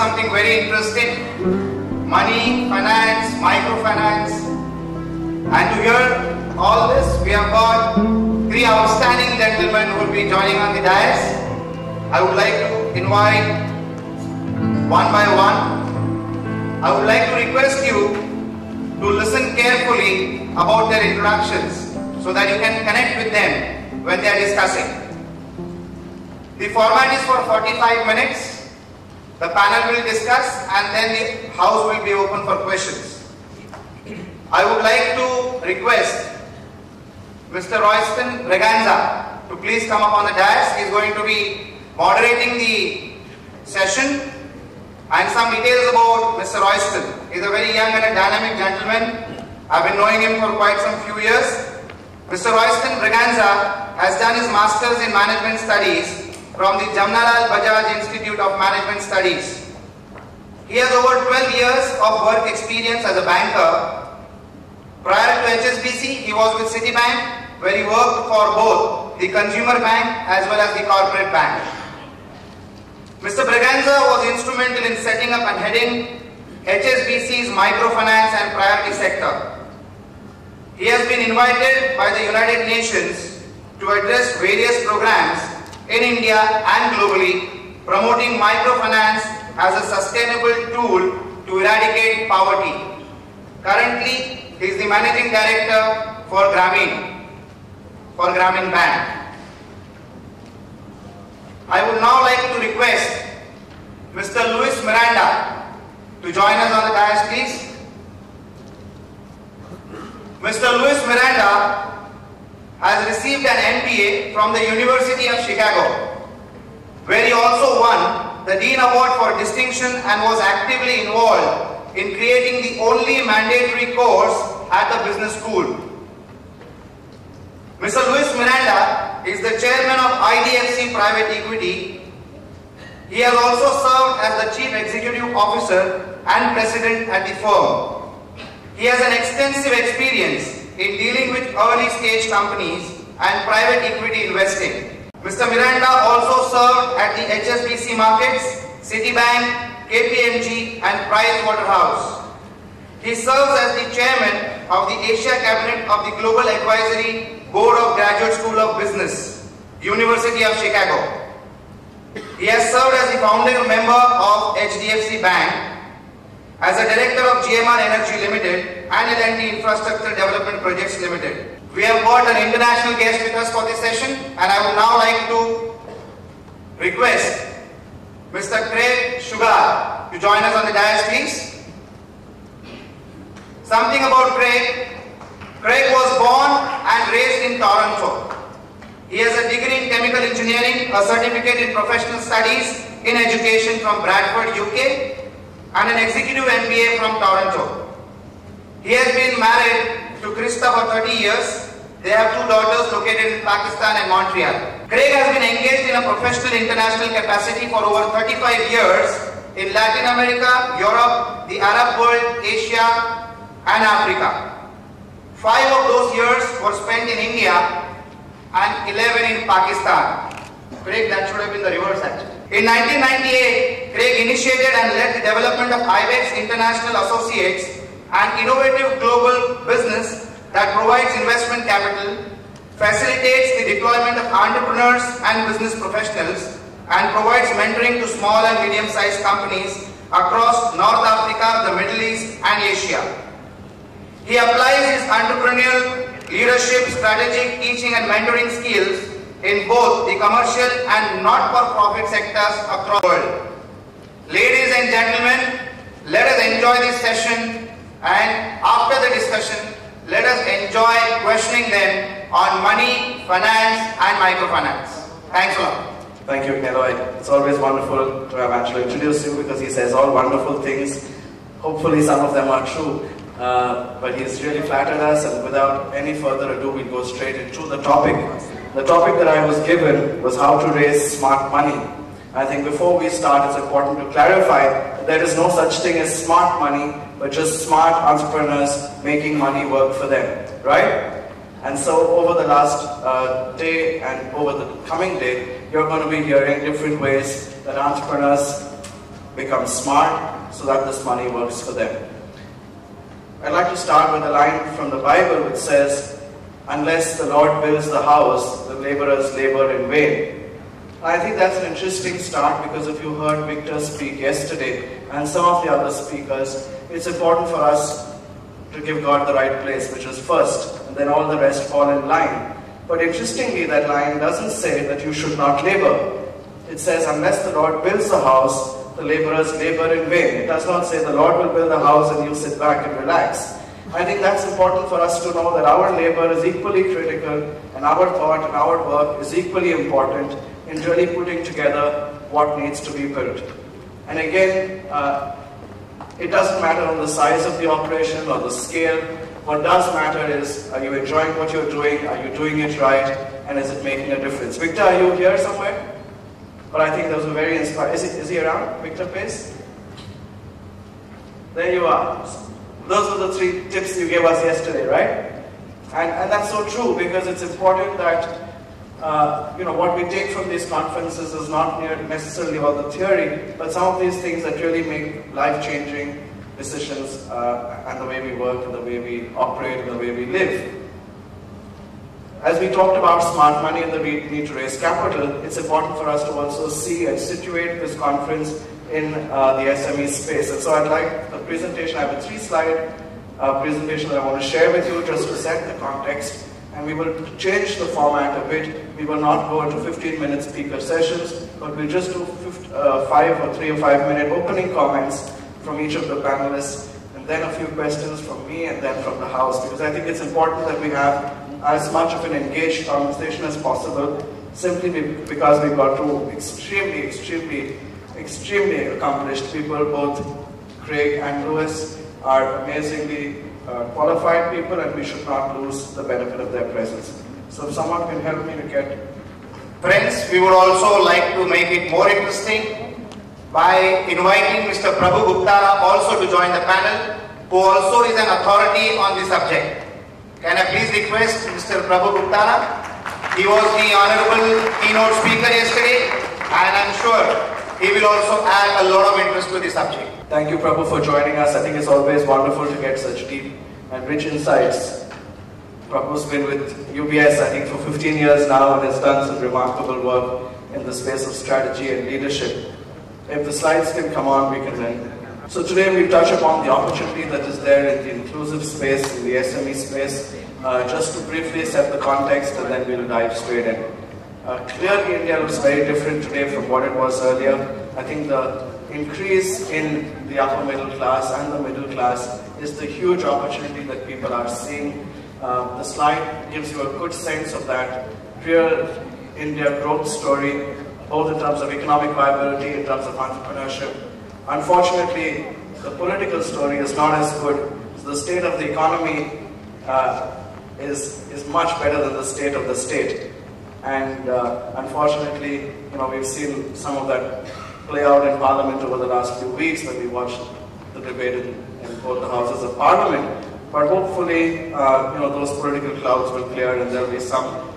something very interesting: money, finance, microfinance. And to hear all this, we have got three outstanding gentlemen who will be joining on the dais. I would like to invite one by one. I would like to request you to listen carefully about their introductions so that you can connect with them when they are discussing. The format is for 45 minutes. The panel will discuss and then the house will be open for questions. I would like to request Mr. Royston Braganza to please come up on the dais. He is going to be moderating the session. And some details about Mr. Royston. He is a very young and a dynamic gentleman. I have been knowing him for quite some few years. Mr. Royston Braganza has done his Masters in Management Studies from the Jamnalal Bajaj Institute of Management Studies. He has over 12 years of work experience as a banker. Prior to HSBC, he was with Citibank, where he worked for both the consumer bank as well as the corporate bank. Mr. Braganza was instrumental in setting up and heading HSBC's microfinance and priority sector. He has been invited by the United Nations to address various programs in India and globally, promoting microfinance as a sustainable tool to eradicate poverty. Currently, he is the Managing Director for Grameen Bank. I would now like to request Mr. Luis Miranda to join us on the dais, please. Mr. Luis Miranda has received an MBA from the University of Chicago, where he also won the Dean Award for Distinction and was actively involved in creating the only mandatory course at the business school. Mr. Luis Miranda is the chairman of IDFC Private Equity. He has also served as the Chief Executive Officer and President at the firm. He has an extensive experience in dealing with early stage companies and private equity investing. Mr. Miranda also served at the HSBC Markets, Citibank, KPMG and Pricewaterhouse. He serves as the chairman of the Asia Cabinet of the Global Advisory Board of Graduate School of Business, University of Chicago. He has served as the founding member of HDFC Bank, as a director of GMR Energy Limited and L&T Infrastructure Development Projects Limited. We have got an international guest with us for this session, and I would now like to request Mr. Craig Sugar to join us on the dais, please. Something about Craig. Craig was born and raised in Toronto. He has a degree in chemical engineering, a certificate in professional studies in education from Bradford, UK, and an executive MBA from Toronto. He has been married to Krista for 30 years. They have two daughters located in Pakistan and Montreal. Craig has been engaged in a professional international capacity for over 35 years in Latin America, Europe, the Arab world, Asia and Africa. 5 of those years were spent in India and 11 in Pakistan. Craig, that should have been the reverse actually. In 1998, Craig initiated and led the development of IBEX International Associates, an innovative global business that provides investment capital, facilitates the deployment of entrepreneurs and business professionals, and provides mentoring to small and medium-sized companies across North Africa, the Middle East, and Asia. He applies his entrepreneurial leadership, strategic, teaching, and mentoring skills in both the commercial and not-for-profit sectors across the world. Ladies and gentlemen, let us enjoy this session, and after the discussion, let us enjoy questioning them on money, finance and microfinance. Thanks a lot. Thank you, Agnelorajesh. It's always wonderful to have Angelo introduce you because he says all wonderful things. Hopefully some of them are true. But he's really flattered us, and without any further ado, we'll go straight into the topic. The topic that I was given was how to raise smart money. I think before we start, it's important to clarify that there is no such thing as smart money, but just smart entrepreneurs making money work for them, right? And so over the last day and over the coming day, you're going to be hearing different ways that entrepreneurs become smart so that this money works for them. I'd like to start with a line from the Bible which says, "Unless the Lord builds the house, the laborers labor in vain." I think that's an interesting start, because if you heard Victor speak yesterday and some of the other speakers, it's important for us to give God the right place, which is first, and then all the rest fall in line. But interestingly, that line doesn't say that you should not labor. It says, "Unless the Lord builds the house, the laborers labor in vain." It does not say the Lord will build the house and you sit back and relax. I think that's important for us to know, that our labor is equally critical, and our thought and our work is equally important in really putting together what needs to be built. And again, it doesn't matter on the size of the operation or the scale. What does matter is, are you enjoying what you're doing? Are you doing it right? And is it making a difference? Victor, are you here somewhere? But I think those were very inspiring. Is he around? Victor Pace? There you are. Those were the 3 tips you gave us yesterday, right? And that's so true, because it's important that what we take from these conferences is not necessarily all the theory, but some of these things that really make life-changing decisions and the way we work, and the way we operate, and the way we live. As we talked about smart money and the need to raise capital, it's important for us to also see and situate this conference in the SME space. And so I'd like the presentation, I have a 3-slide presentation that I want to share with you just to set the context. And we will change the format a bit. We will not go into 15-minute speaker sessions, but we'll just do 3 or 5 minute opening comments from each of the panelists, and then a few questions from me and then from the house, because I think it's important that we have as much of an engaged conversation as possible, simply because we've got 2 extremely accomplished people. Both Craig and Lewis are amazingly qualified people, and we should not lose the benefit of their presence. So if someone can help me to get... Friends, we would also like to make it more interesting by inviting Mr. Prabhu Guptara also to join the panel, who also is an authority on the subject. Can I please request Mr. Prabhu Guptara? He was the honorable keynote speaker yesterday, and I'm sure he will also add a lot of interest to the subject. Thank you, Prabhu, for joining us. I think it's always wonderful to get such deep and rich insights. Prabhu's been with UBS, I think, for 15 years now, and has done some remarkable work in the space of strategy and leadership. If the slides can come on, we can then. So today we touch upon the opportunity that is there in the inclusive space, in the SME space, just to briefly set the context, and then we'll dive straight in. Clearly, India looks very different today from what it was earlier. I think the increase in the upper middle class and the middle class is the huge opportunity that people are seeing. The slide gives you a good sense of that real India growth story, both in terms of economic viability, in terms of entrepreneurship. Unfortunately, the political story is not as good. The state of the economy is much better than the state of the state. And unfortunately, we've seen some of that play out in Parliament over the last few weeks when we watched the debate in both the houses of Parliament. But hopefully, those political clouds will clear and there will be some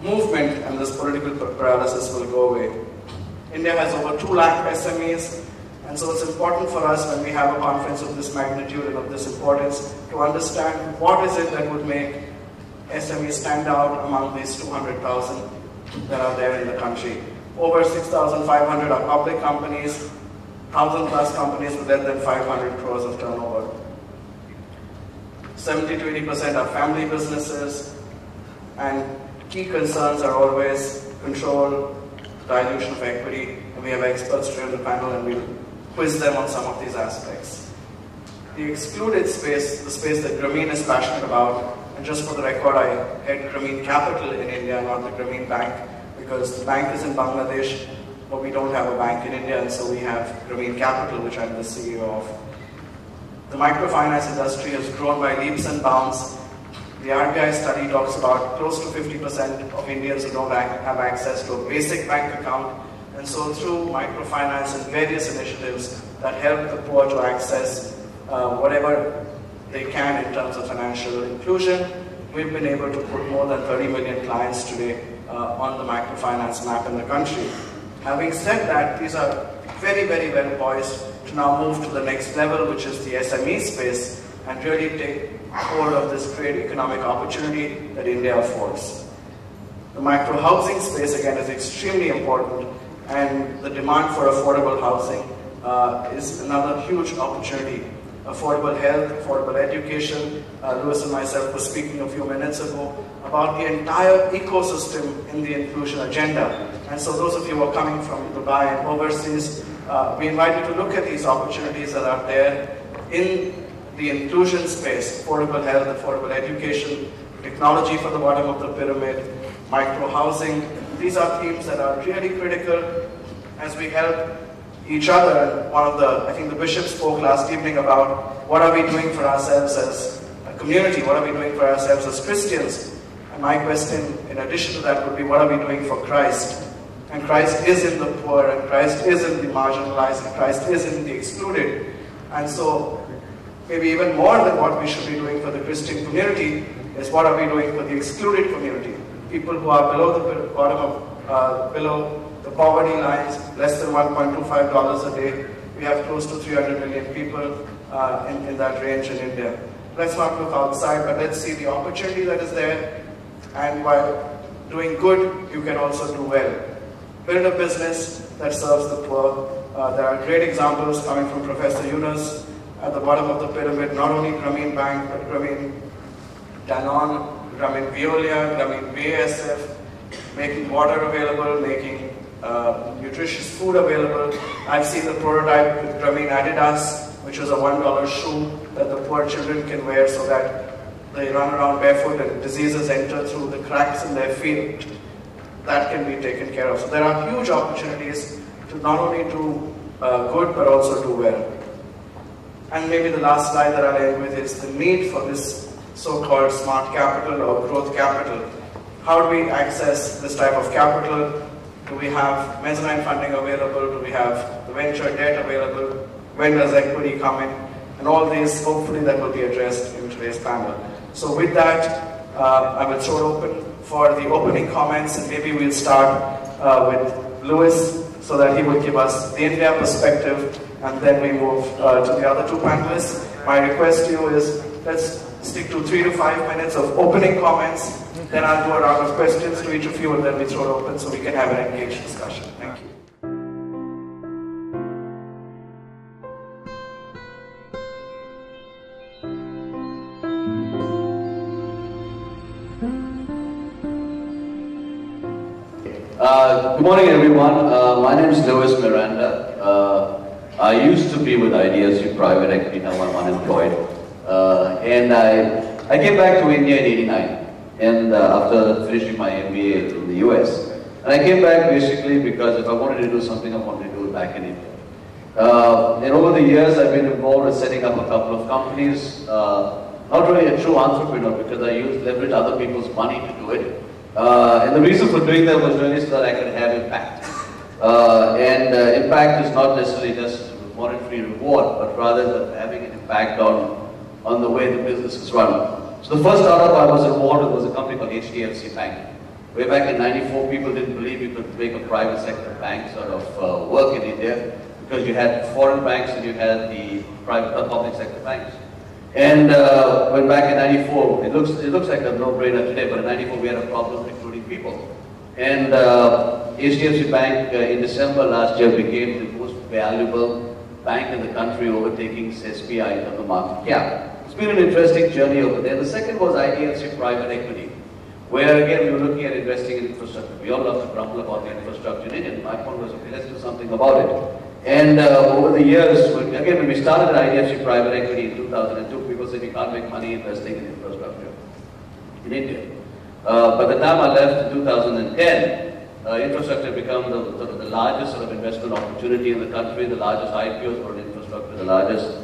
movement, and this political paralysis will go away. India has over 2 lakh SMEs, and so it's important for us when we have a conference of this magnitude and of this importance to understand what is it that would make SMEs stand out among these 200,000 that are there in the country. Over 6,500 are public companies, 1,000 plus companies with less than 500 crores of turnover. 70 to 80% are family businesses, and key concerns are always control, dilution of equity, and we have experts here in the panel and we'll quiz them on some of these aspects. The excluded space, the space that Grameen is passionate about, and just for the record, I head Grameen Capital in India, not the Grameen Bank, because the bank is in Bangladesh, but we don't have a bank in India, and so we have Grameen Capital, which I'm the CEO of. The microfinance industry has grown by leaps and bounds. The RBI study talks about close to 50% of Indians who don't have access to a basic bank account. And so through microfinance and various initiatives that help the poor to access whatever they can in terms of financial inclusion, we've been able to put more than 30 million clients today on the microfinance map in the country. Having said that, these are very, very well poised to now move to the next level, which is the SME space, and really take hold of this great economic opportunity that India affords. The micro housing space again is extremely important, and the demand for affordable housing is another huge opportunity. Affordable health, affordable education. Lewis and myself were speaking a few minutes ago about the entire ecosystem in the inclusion agenda. And so those of you who are coming from Dubai and overseas, we invite you to look at these opportunities that are there in the inclusion space: affordable health, affordable education, technology for the bottom of the pyramid, micro housing. These are themes that are really critical as we help each other. I think the bishop spoke last evening about what are we doing for ourselves as a community, what are we doing for ourselves as Christians. And my question in addition to that would be, what are we doing for Christ? And Christ is in the poor, and Christ is in the marginalized, and Christ is in the excluded. And so maybe even more than what we should be doing for the Christian community is what are we doing for the excluded community, people who are below the bottom of, below the poverty lines, less than $1.25 a day. We have close to 300 million people in that range in India. Let's not look outside, but let's see the opportunity that is there. And while doing good, you can also do well. Build a business that serves the poor. There are great examples coming from Professor Yunus at the bottom of the pyramid, not only Grameen Bank, but Grameen Danone, Grameen Veolia, Grameen BASF, making water available, making nutritious food available. I've seen the prototype with Grameen Adidas, which was a $1 shoe that the poor children can wear so that they run around barefoot and diseases enter through the cracks in their feet. That can be taken care of. So there are huge opportunities to not only do good, but also do well. And maybe the last slide that I'll end with is the need for this so-called smart capital or growth capital. How do we access this type of capital? Do we have mezzanine funding available? Do we have the venture debt available? When does equity come in? And all these, hopefully, that will be addressed in today's panel. So with that, I will throw it open for the opening comments, and maybe we'll start with Lewis so that he will give us the India perspective, and then we move to the other two panelists. My request to you is, let's stick to 3 to 5 minutes of opening comments. Then I'll do a round of questions to each of you, and then we throw it open so we can have an engaged discussion. Thank you. Good morning, everyone. My name is Lewis Miranda. I used to be with IDFC Private Equity, now I'm unemployed. And I came back to India in '89. And after finishing my MBA in the US. And I came back basically because if I wanted to do something, I wanted to do it back in India. And over the years, I've been involved with setting up a couple of companies. Not really a true entrepreneur because I leverage other people's money to do it. And the reason for doing that was really so that I could have impact. Impact is not necessarily just monetary reward, but rather having an impact on the way the business is run. So the first startup I was involved with was a company called HDFC Bank. Way back in '94, people didn't believe you could make a private sector bank sort of work in India because you had foreign banks and you had the public sector banks. And when back in '94, it looks like a no-brainer today, but in '94 we had a problem recruiting people. And HDFC Bank in December last year became the most valuable bank in the country, overtaking SBI in terms of market cap. It's been an interesting journey over there. The second was IDFC Private Equity, where again we were looking at investing in infrastructure. We all love to grumble about the infrastructure in India. My point was, okay, let's do something about it. And over the years, again, when we started IDFC Private Equity in 2002, people said you can't make money investing in infrastructure in India. By the time I left in 2010, infrastructure became the largest sort of investment opportunity in the country, the largest IPOs were in infrastructure, the largest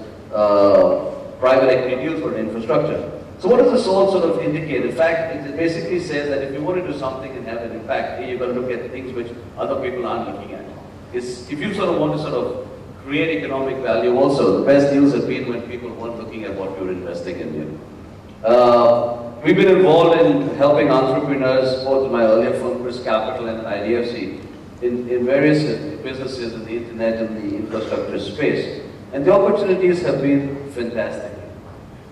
private equity deals were in infrastructure. So what does this all sort of indicate? In fact, it basically says that if you want to do something and have an impact, you've got to look at things which other people aren't looking at. If you sort of want to sort of create economic value also, the best deals have been when people weren't looking at what you're investing in. We've been involved in helping entrepreneurs, both in my earlier firm, Chris Capital and IDFC, in various businesses in the internet and the infrastructure space. And the opportunities have been fantastic.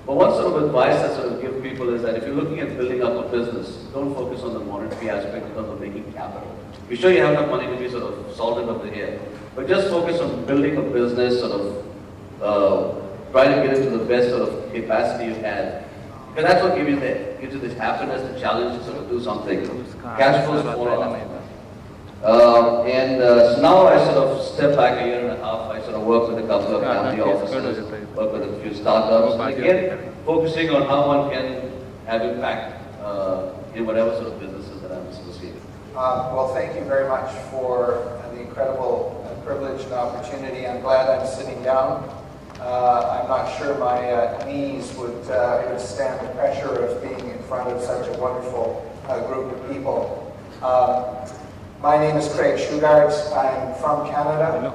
But one sort of advice I sort of give people is that if you're looking at building up a business, don't focus on the monetary aspect in terms of making capital. Be sure you have enough money to be sort of salted up the air. But just focus on building a business, sort of trying to get into the best sort of capacity you have. Because that's what gives you this happiness, the challenge to sort of do something. Cash flows fall off. So now I sort of step back a year and a half. I sort of work with a couple of family offices, work with a few startups, and again, focusing on how one can have impact in whatever sort of businesses that I'm associated. Well, thank you very much for the incredible privilege and opportunity. I'm glad I'm sitting down. I'm not sure my knees would stand the pressure of being in front of such a wonderful group of people. My name is Craig Shugart. I'm from Canada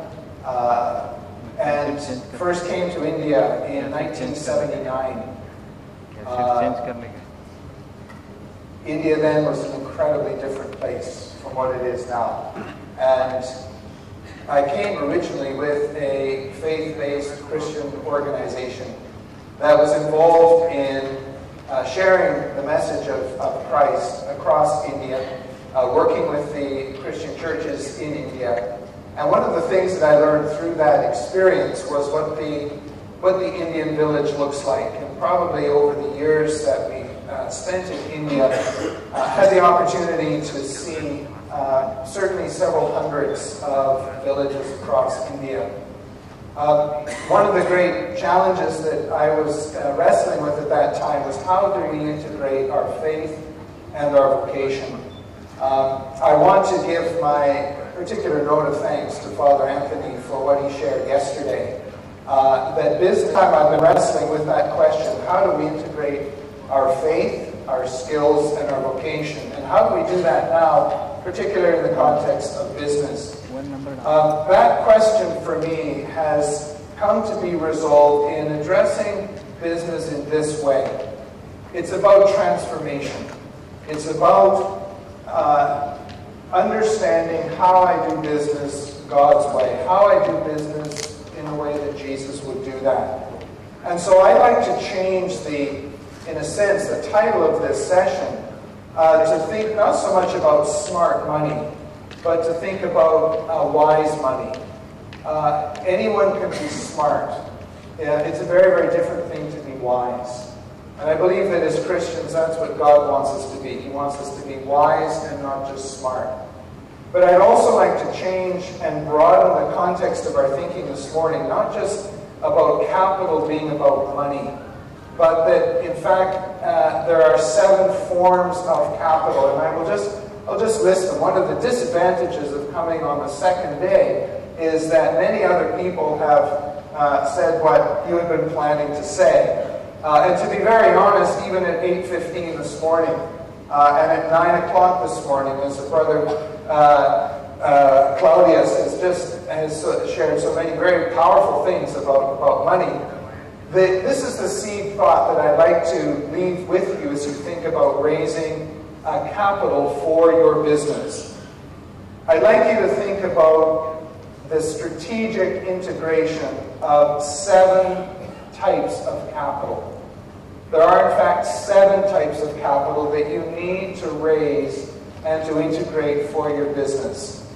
and first came to India in 1979. India then was an incredibly different place from what it is now. And I came originally with a faith-based Christian organization that was involved in sharing the message of Christ across India, working with the Christian churches in India. And one of the things that I learned through that experience was what the Indian village looks like. And probably over the years that we spent in India, had the opportunity to see certainly several hundreds of villages across India. One of the great challenges that I was wrestling with at that time was how do we integrate our faith and our vocation. I want to give my particular note of thanks to Father Anthony for what he shared yesterday. That business time I've been wrestling with that question, how do we integrate our faith, our skills, and our vocation? And how do we do that now, particularly in the context of business? That question for me has come to be resolved in addressing business in this way. It's about transformation. It's about understanding how I do business God's way, how I do business in the way that Jesus would do that. And so I'd like to change in a sense, the title of this session to think not so much about smart money, but to think about wise money. Anyone can be smart. It's a very, very different thing to be wise. And I believe that as Christians, that's what God wants us to be. He wants us to be wise and not just smart. But I'd also like to change and broaden the context of our thinking this morning, not just about capital being about money, but that in fact there are 7 forms of capital, and I'll just list them. One of the disadvantages of coming on the second day is that many other people have said what you have been planning to say. And to be very honest, even at 8:15 this morning and at 9 o'clock this morning, as the brother Claudius has shared so many very powerful things about money. This is the seed thought that I'd like to leave with you as you think about raising capital for your business. I'd like you to think about the strategic integration of 7 types of capital. There are, in fact, 7 types of capital that you need to raise and to integrate for your business.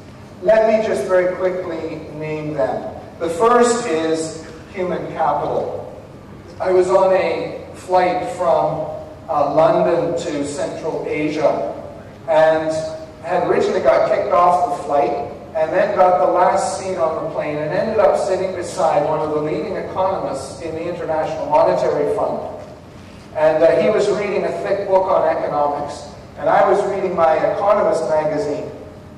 Let me just very quickly name them. The first is human capital. I was on a flight from London to Central Asia and had originally got kicked off the flight and then got the last seat on the plane and ended up sitting beside one of the leading economists in the International Monetary Fund. And he was reading a thick book on economics, and I was reading my Economist magazine.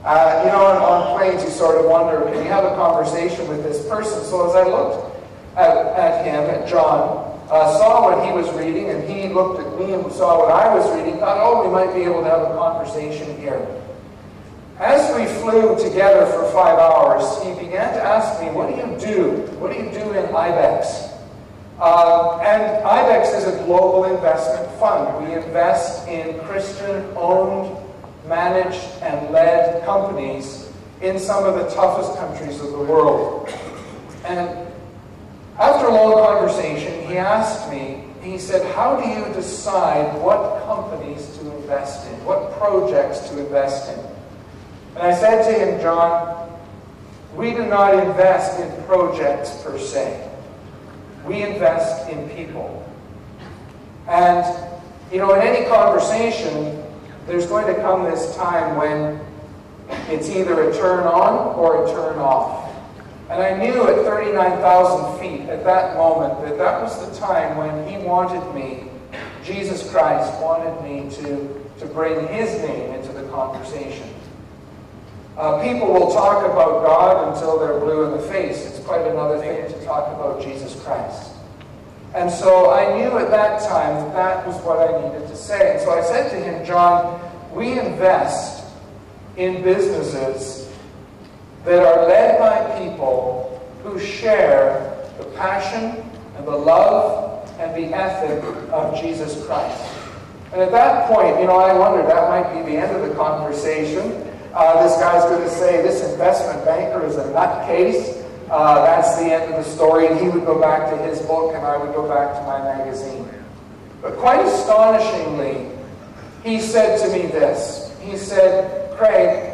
You know, on planes you sort of wonder, can you have a conversation with this person? So as I looked at him, at John, saw what he was reading, and he looked at me and saw what I was reading, thought, oh, we might be able to have a conversation here. As we flew together for 5 hours, he began to ask me, what do you do? What do you do in IBEX? And IBEX is a global investment fund. We invest in Christian-owned, managed, and led companies in some of the toughest countries of the world. And after a long conversation, he asked me, he said, how do you decide what companies to invest in, what projects to invest in? And I said to him, John, we do not invest in projects per se. We invest in people. And, you know, in any conversation, there's going to come this time when it's either a turn on or a turn off. And I knew at 39,000 feet at that moment that that was the time when he wanted me, Jesus Christ wanted me to bring his name into the conversation. People will talk about God until they're blue in the face. It's quite another thing to talk about Jesus Christ. And so I knew at that time that that was what I needed to say. And so I said to him, John, we invest in businesses that are led by people who share the passion and the love and the ethic of Jesus Christ. And at that point, you know, I wondered, that might be the end of the conversation. This guy's going to say, this investment banker is a nutcase. That's the end of the story. And he would go back to his book and I would go back to my magazine. But quite astonishingly, he said to me this. He said, Craig,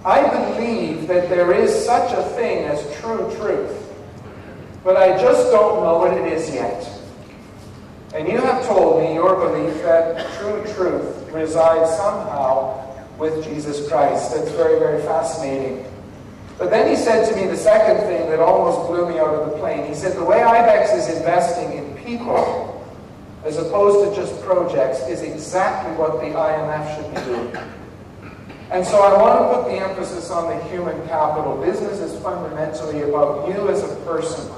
I believe that there is such a thing as true truth, but I just don't know what it is yet. And you have told me your belief that true truth resides somehow with Jesus Christ. That's very, very fascinating. But then he said to me the second thing that almost blew me out of the plane. He said, the way IBEX is investing in people, as opposed to just projects, is exactly what the IMF should be doing. And so I want to put the emphasis on the human capital. Business is fundamentally about you as a person,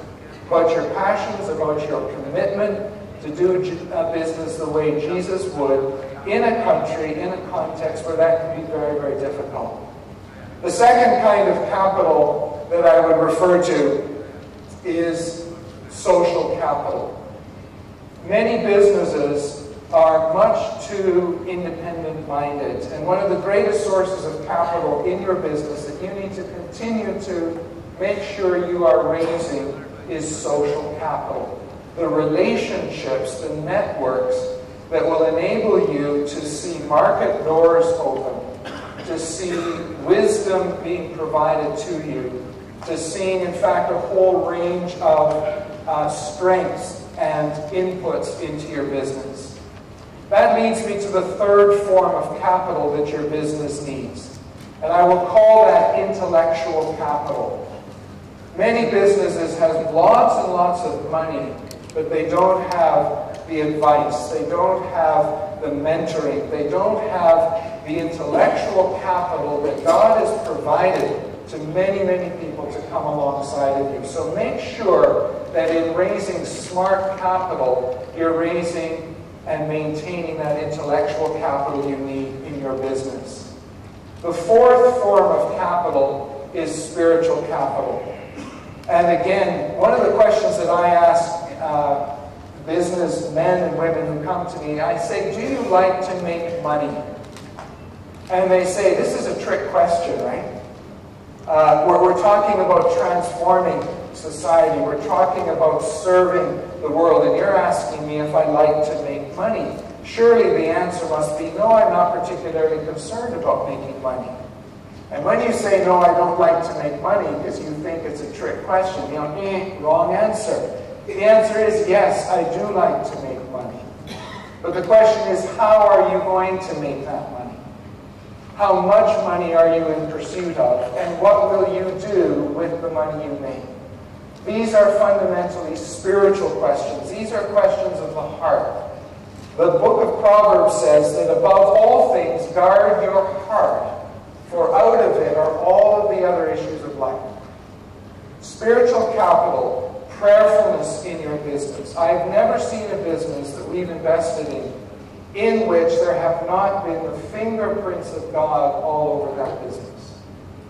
about your passions, about your commitment to do business the way Jesus would in a country, in a context where that can be very, very difficult. The second kind of capital that I would refer to is social capital. Many businesses are much too independent-minded. And one of the greatest sources of capital in your business that you need to continue to make sure you are raising is social capital. The relationships, the networks that will enable you to see market doors open, to see wisdom being provided to you, to seeing, in fact, a whole range of strengths and inputs into your business. That leads me to the third form of capital that your business needs. And I will call that intellectual capital. Many businesses have lots and lots of money, but they don't have the advice, they don't have the mentoring, they don't have the intellectual capital that God has provided to many, many people to come alongside of you. So make sure that in raising smart capital, you're raising and maintaining that intellectual capital you need in your business. The fourth form of capital is spiritual capital. And again, one of the questions that I ask businessmen and women who come to me, I say, do you like to make money? And they say, this is a trick question, right? We're talking about transforming society. We're talking about serving the world. And you're asking me if I like to make money. Surely the answer must be, no, I'm not particularly concerned about making money. And when you say, no, I don't like to make money because you think it's a trick question, you know, wrong answer. The answer is, yes, I do like to make money. But the question is, how are you going to make that money? How much money are you in pursuit of? And what will you do with the money you make? These are fundamentally spiritual questions. These are questions of the heart. The book of Proverbs says that above all things, guard your heart, for out of it are all of the other issues of life. Spiritual capital, prayerfulness in your business. I've never seen a business that we've invested in which there have not been the fingerprints of God all over that business.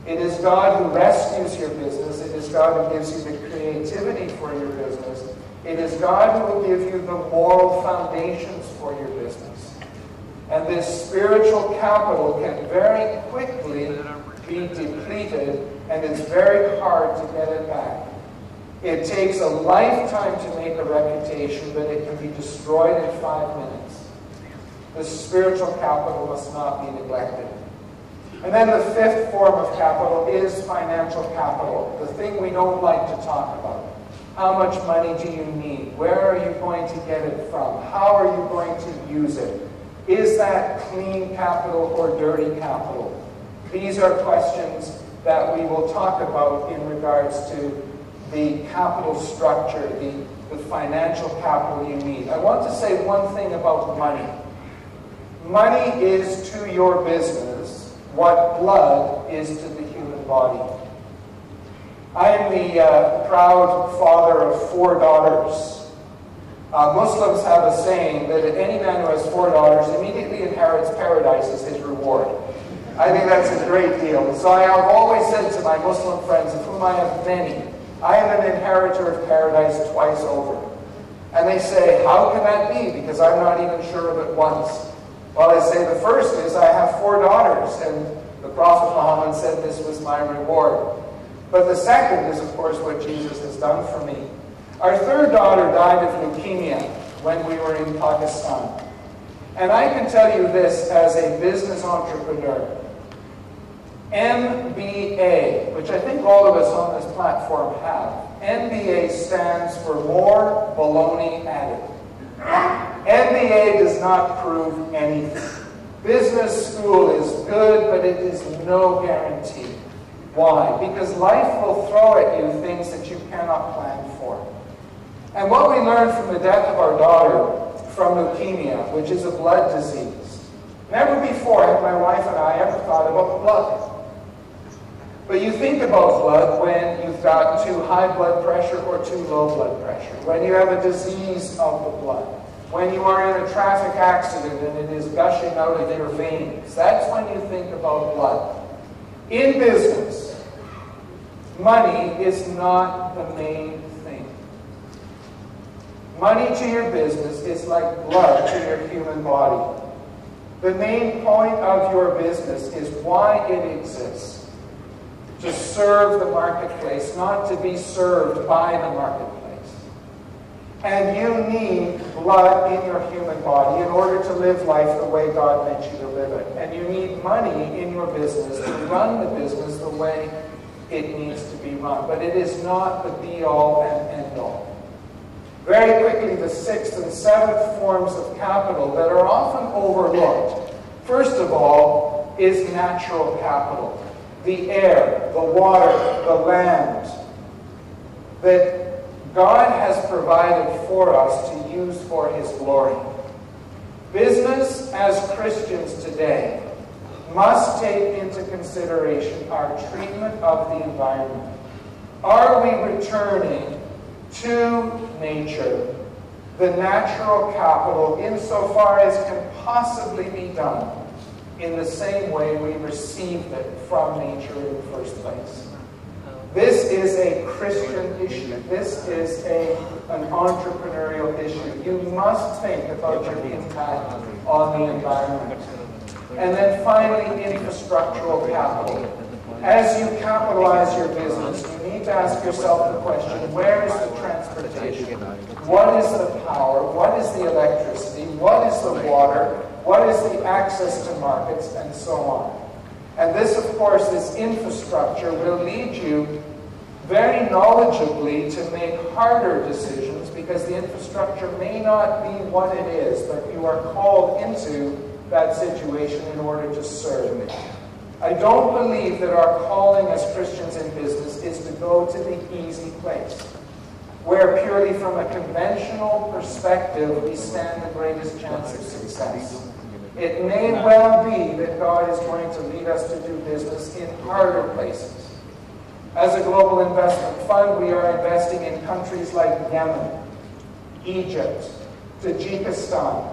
It is God who rescues your business. It is God who gives you the creativity for your business. It is God who will give you the moral foundations for your business. And this spiritual capital can very quickly be depleted, and it's very hard to get it back. It takes a lifetime to make a reputation, but it can be destroyed in 5 minutes. The spiritual capital must not be neglected. And then the fifth form of capital is financial capital, the thing we don't like to talk about. How much money do you need? Where are you going to get it from? How are you going to use it? Is that clean capital or dirty capital? These are questions that we will talk about in regards to the capital structure, the financial capital you need. I want to say one thing about money. Money is to your business what blood is to the human body. I am the proud father of 4 daughters. Muslims have a saying that any man who has 4 daughters immediately inherits paradise as his reward. I think that's a great deal. So I have always said to my Muslim friends, of whom I have many, I am an inheritor of paradise twice over. And they say, how can that be? Because I'm not even sure of it once. Well, I say the first is I have 4 daughters, and the Prophet Muhammad said this was my reward. But the second is, of course, what Jesus has done for me. Our 3rd daughter died of leukemia when we were in Pakistan. And I can tell you this as a business entrepreneur. MBA, which I think all of us on this platform have. MBA stands for more baloney added. MBA does not prove anything. Business school is good, but it is no guarantee. Why? Because life will throw at you things that you cannot plan for. And what we learned from the death of our daughter from leukemia, which is a blood disease, never before have my wife and I ever thought about blood. But you think about blood when you've got too high blood pressure or too low blood pressure, when you have a disease of the blood, when you are in a traffic accident and it is gushing out of your veins. That's when you think about blood. In business, money is not the main thing. Money to your business is like blood to your human body. The main point of your business is why it exists. To serve the marketplace, not to be served by the marketplace. And you need blood in your human body in order to live life the way God meant you to live it. And you need money in your business to run the business the way it needs to be run. But it is not the be-all and end-all. Very quickly, the 6th and 7th forms of capital that are often overlooked, first of all, is natural capital. The air, the water, the land that God has provided for us to use for His glory. Business, as Christians today, must take into consideration our treatment of the environment. Are we returning to nature the natural capital insofar as can possibly be done in the same way we received it from nature in the first place? This is a Christian issue. This is an entrepreneurial issue. You must think about your impact on the environment. And then finally, infrastructural capital. As you capitalize your business, you need to ask yourself the question, where is the transportation? What is the power? What is the electricity? What is the water? What is the access to markets? And so on. And this, of course, this infrastructure will lead you very knowledgeably to make harder decisions because the infrastructure may not be what it is, but you are called into that situation in order to serve it. I don't believe that our calling as Christians in business is to go to the easy place, where purely from a conventional perspective we stand the greatest chance of success. It may well be that God is going to lead us to do business in harder places. As a global investment fund, we are investing in countries like Yemen, Egypt, Tajikistan,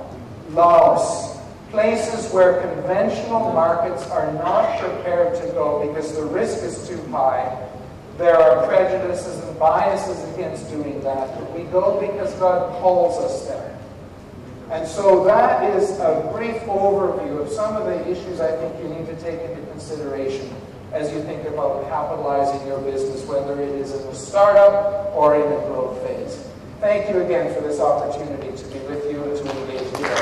Laos, places where conventional markets are not prepared to go because the risk is too high. There are prejudices and biases against doing that, but we go because God calls us there. And so that is a brief overview of some of the issues I think you need to take into consideration as you think about capitalizing your business, whether it is in a startup or in a growth phase. Thank you again for this opportunity to be with you and to engage with us.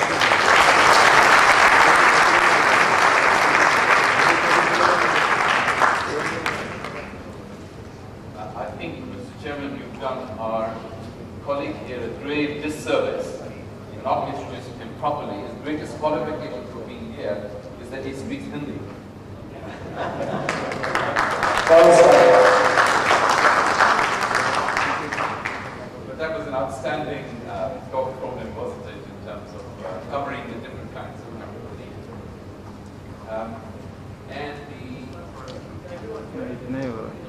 I think, Mr. Chairman, you've done our colleague here a great disservice in not introducing him properly. His greatest qualification for being here is that he speaks Hindi. But that was an outstanding talk from him, wasn't it, in terms of covering the different kinds of companies. And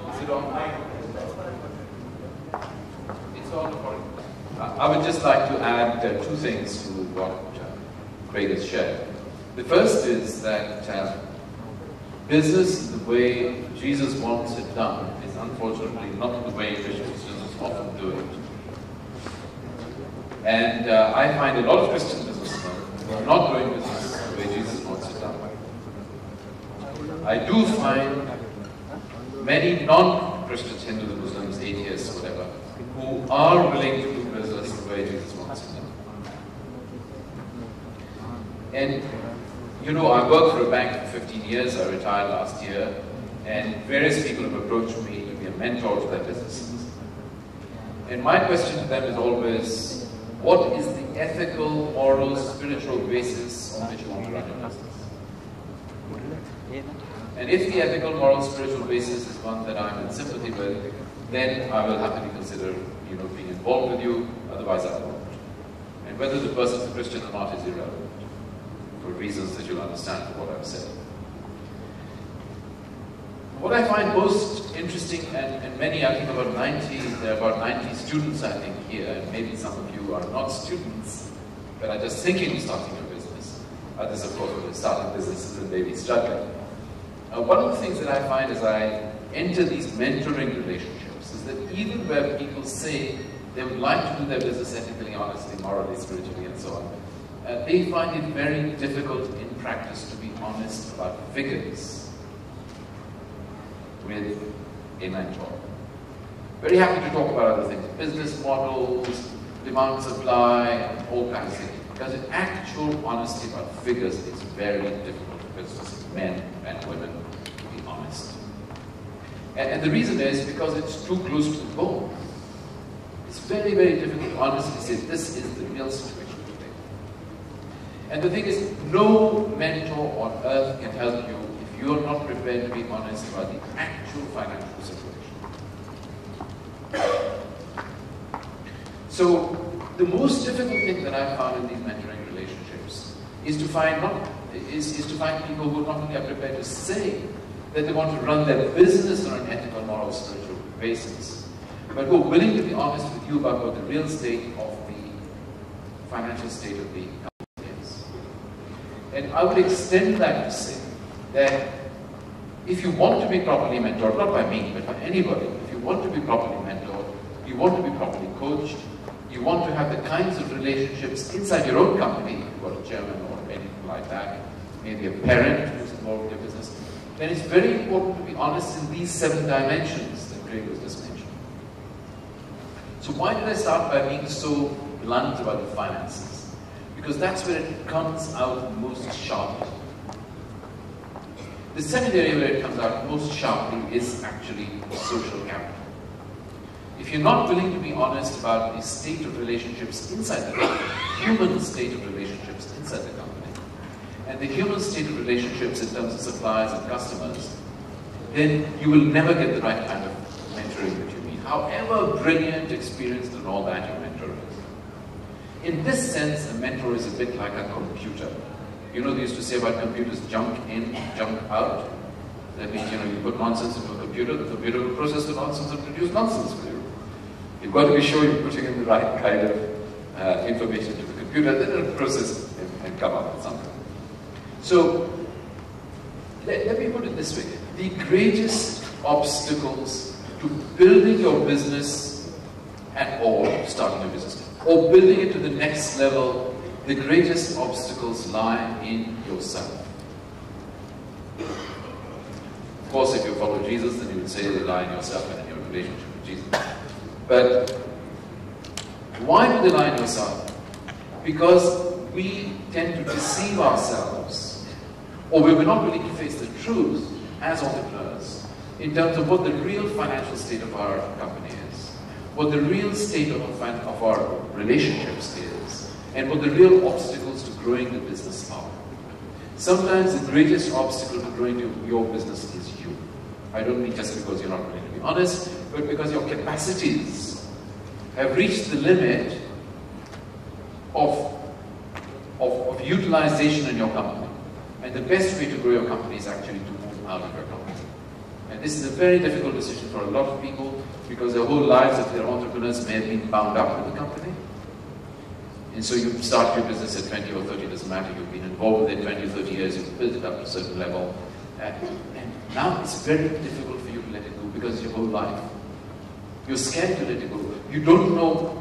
is it on? It's on. I would just like to add two things to what Craig has shared. The first is that business, the way Jesus wants it done, is unfortunately not the way Christians often do it. And I find a lot of Christian businessmen who are not doing business the way Jesus wants it done. I do find many non-Christians, Hindus, Muslims, atheists, whatever, who are willing to do business the way Jesus wants it done. And you know, I worked for a bank for 15 years, I retired last year, and various people have approached me to be a mentor to their businesses. And my question to them is always, what is the ethical, moral, spiritual basis on which you want to run your business? And if the ethical, moral, spiritual basis is one that I'm in sympathy with, then I will happily consider, being involved with you, otherwise I won't. And whether the person is a Christian or not is irrelevant, for reasons that you'll understand from what I've said. What I find most interesting, and many, I think about 90, there are about 90 students, I think, here, and maybe some of you are not students, but are just thinking of starting a business. Others, of course, will start businesses and maybe struggling. One of the things that I find as I enter these mentoring relationships is that even where people say they would like to do their business ethically, honestly, morally, spiritually, and so on, they find it very difficult in practice to be honest about figures with a mentor. Very happy to talk about other things, business models, demand, supply, and all kinds of things. Because in actual honesty about figures, it's very difficult for business men and women to be honest. And the reason is because it's too close to the bone. It's very, very difficult to honestly say, this is the real situation today. And the thing is, no mentor on earth can help you if you're not prepared to be honest about the actual financial situation. So, the most difficult thing that I found in these mentoring relationships is to find people who not only are prepared to say that they want to run their business on an ethical, moral, spiritual basis, but who are willing to be honest with you about what the real state of the financial state of the company is. And I would extend that to say that if you want to be properly mentored, not by me, but by anybody, if you want to be properly mentored, you want to be properly coached, you want to have the kinds of relationships inside your own company, if you've got a chairman or anything like that, maybe a parent who's involved in your business, then it's very important to be honest in these 7 dimensions that Craig was just mentioning. So why did I start by being so blunt about the finances? Because that's where it comes out most sharply. The second area where it comes out most sharply is actually social capital. If you're not willing to be honest about the state of relationships inside the company, human state of relationships inside the company, and the human state of relationships in terms of suppliers and customers, then you will never get the right kind of mentoring that you need, however brilliant, experienced, and all that your mentor is. In this sense, a mentor is a bit like a computer. You know, they used to say about computers, junk in, junk out. That means, you put nonsense into a computer, the computer will process the nonsense and produce nonsense for you. You've got to be sure you're putting in the right kind of information to the computer, then it'll process and come up with something. So, let me put it this way. The greatest obstacles to building your business at all, starting your business, or building it to the next level, the greatest obstacles lie in yourself. course, if you follow Jesus, then you would say rely on yourself and in your relationship with Jesus. But why do they lie on yourself? Because we tend to deceive ourselves, or we're not willing to face the truth as entrepreneurs in terms of what the real financial state of our company is, what the real state of our relationships is, and what the real obstacles to growing the business are. Sometimes the greatest obstacle to growing your business is you. I don't mean just because you're not willing to be honest, but because your capacities have reached the limit of utilization in your company. And the best way to grow your company is actually to move out of your company. And this is a very difficult decision for a lot of people because their whole lives, if they're entrepreneurs, may have been bound up with the company. And so you start your business at 20 or 30, doesn't matter, you've been involved with it 20 or 30 years, you've built it up to a certain level. And now it's very difficult for you to let it go because it's your whole life. You're scared to let it go. You don't know